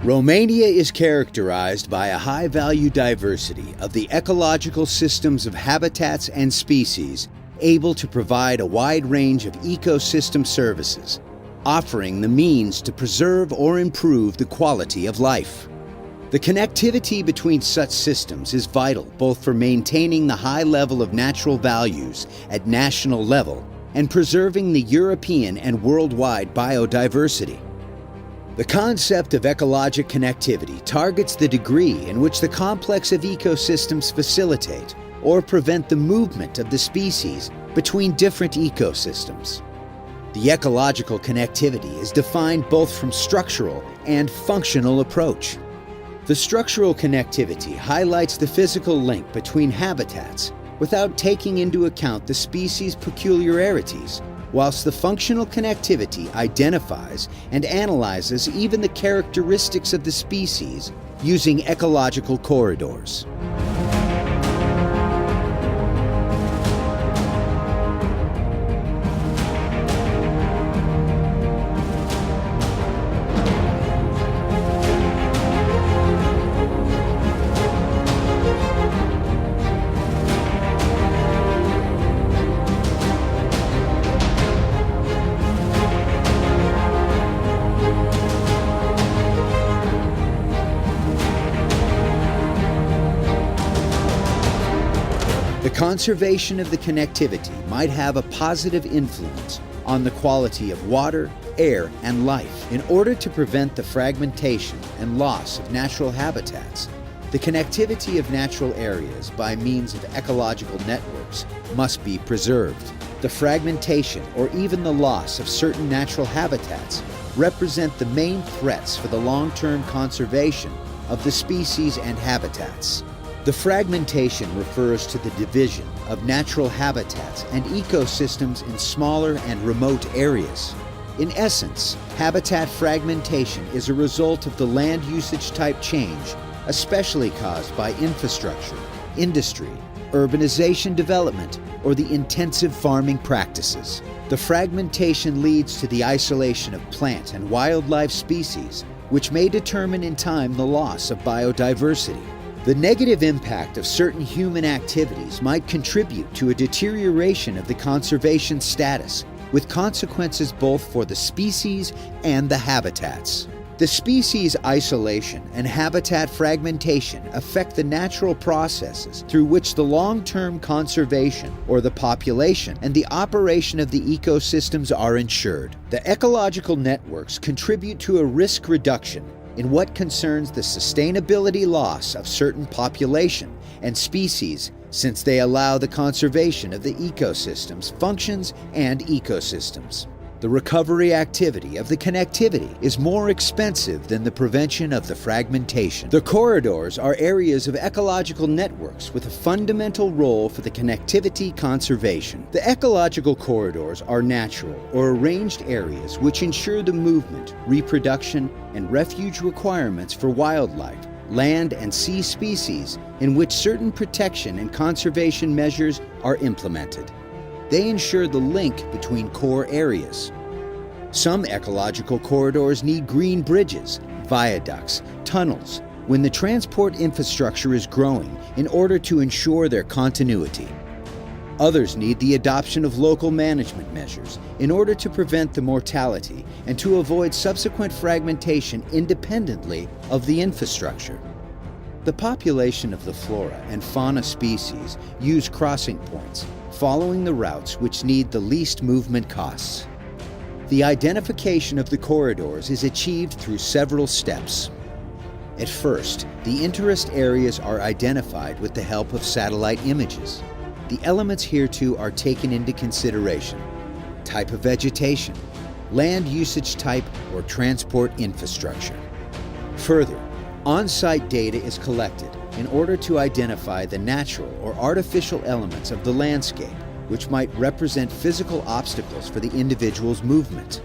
Romania is characterized by a high-value diversity of the ecological systems of habitats and species able to provide a wide range of ecosystem services, offering the means to preserve or improve the quality of life. The connectivity between such systems is vital both for maintaining the high level of natural values at national level and preserving the European and worldwide biodiversity. The concept of ecologic connectivity targets the degree in which the complex of ecosystems facilitate or prevent the movement of the species between different ecosystems. The ecological connectivity is defined both from structural and functional approach. The structural connectivity highlights the physical link between habitats without taking into account the species' peculiarities, whilst the functional connectivity identifies and analyzes even the characteristics of the species using ecological corridors. The conservation of the connectivity might have a positive influence on the quality of water, air, and life. In order to prevent the fragmentation and loss of natural habitats, the connectivity of natural areas by means of ecological networks must be preserved. The fragmentation or even the loss of certain natural habitats represent the main threats for the long-term conservation of the species and habitats. The fragmentation refers to the division of natural habitats and ecosystems in smaller and remote areas. In essence, habitat fragmentation is a result of the land usage type change, especially caused by infrastructure, industry, urbanization development, or the intensive farming practices. The fragmentation leads to the isolation of plant and wildlife species, which may determine in time the loss of biodiversity. The negative impact of certain human activities might contribute to a deterioration of the conservation status, with consequences both for the species and the habitats. The species isolation and habitat fragmentation affect the natural processes through which the long-term conservation or the population and the operation of the ecosystems are ensured. The ecological networks contribute to a risk reduction in what concerns the sustainability loss of certain population and species, since they allow the conservation of the ecosystem's functions and ecosystems. The recovery activity of the connectivity is more expensive than the prevention of the fragmentation. The corridors are areas of ecological networks with a fundamental role for the connectivity conservation. The ecological corridors are natural or arranged areas which ensure the movement, reproduction, and refuge requirements for wildlife, land and sea species in which certain protection and conservation measures are implemented. They ensure the link between core areas. Some ecological corridors need green bridges, viaducts, tunnels, when the transport infrastructure is growing in order to ensure their continuity. Others need the adoption of local management measures in order to prevent the mortality and to avoid subsequent fragmentation independently of the infrastructure. The population of the flora and fauna species use crossing points, following the routes which need the least movement costs. The identification of the corridors is achieved through several steps. At first, the interest areas are identified with the help of satellite images. The elements hereto are taken into consideration: type of vegetation, land usage type, or transport infrastructure. Further, on-site data is collected in order to identify the natural or artificial elements of the landscape, which might represent physical obstacles for the individual's movement.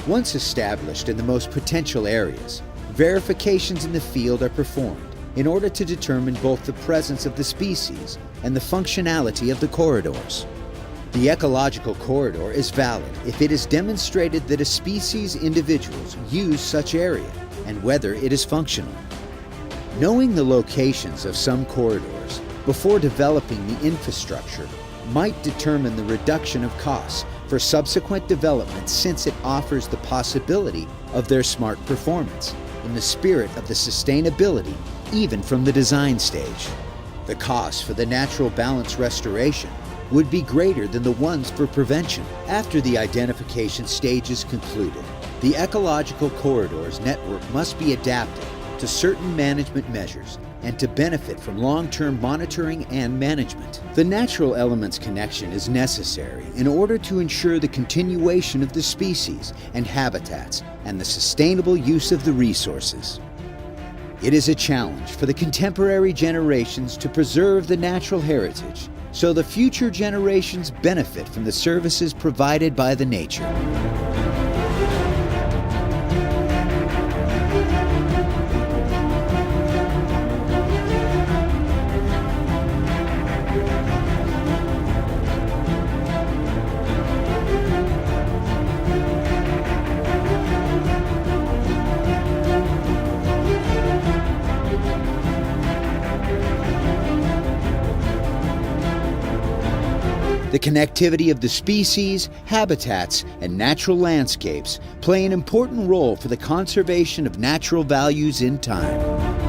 Once established in the most potential areas, verifications in the field are performed in order to determine both the presence of the species and the functionality of the corridors. The ecological corridor is valid if it is demonstrated that a species' individuals use such area and whether it is functional. Knowing the locations of some corridors before developing the infrastructure might determine the reduction of costs for subsequent development, since it offers the possibility of their smart performance in the spirit of the sustainability even from the design stage. The costs for the natural balance restoration would be greater than the ones for prevention. After the identification stage is concluded, the ecological corridors network must be adapted to certain management measures and to benefit from long-term monitoring and management. The natural elements connection is necessary in order to ensure the continuation of the species and habitats and the sustainable use of the resources. It is a challenge for the contemporary generations to preserve the natural heritage so the future generations benefit from the services provided by the nature. The connectivity of the species, habitats, and natural landscapes play an important role for the conservation of natural values in time.